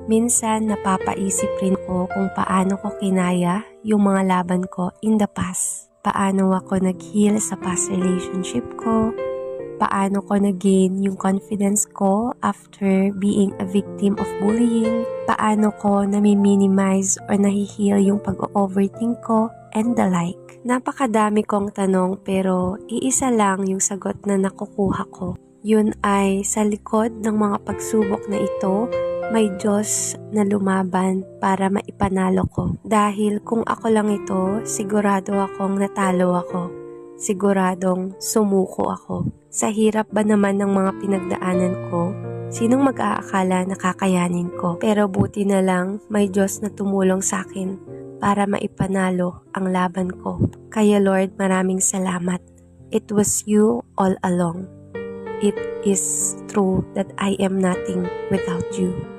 Minsan napapaisip rin ko kung paano ko kinaya yung mga laban ko in the past. Paano ako nag-heal sa past relationship ko. Paano ko nag-gain yung confidence ko after being a victim of bullying. Paano ko nami-minimize or nahi-heal yung pag-overthink ko and the like. Napakadami kong tanong pero iisa lang yung sagot na nakukuha ko. Yun ay sa likod ng mga pagsubok na ito, may Diyos na lumaban para maipanalo ko. Dahil kung ako lang ito, sigurado akong natalo ako. Siguradong sumuko ako. Sa hirap ba naman ng mga pinagdaanan ko, sinong mag-aakala na kakayanin ko? Pero buti na lang may Diyos na tumulong sa akin para maipanalo ang laban ko. Kaya Lord, maraming salamat. It was you all along. It is true that I am nothing without you.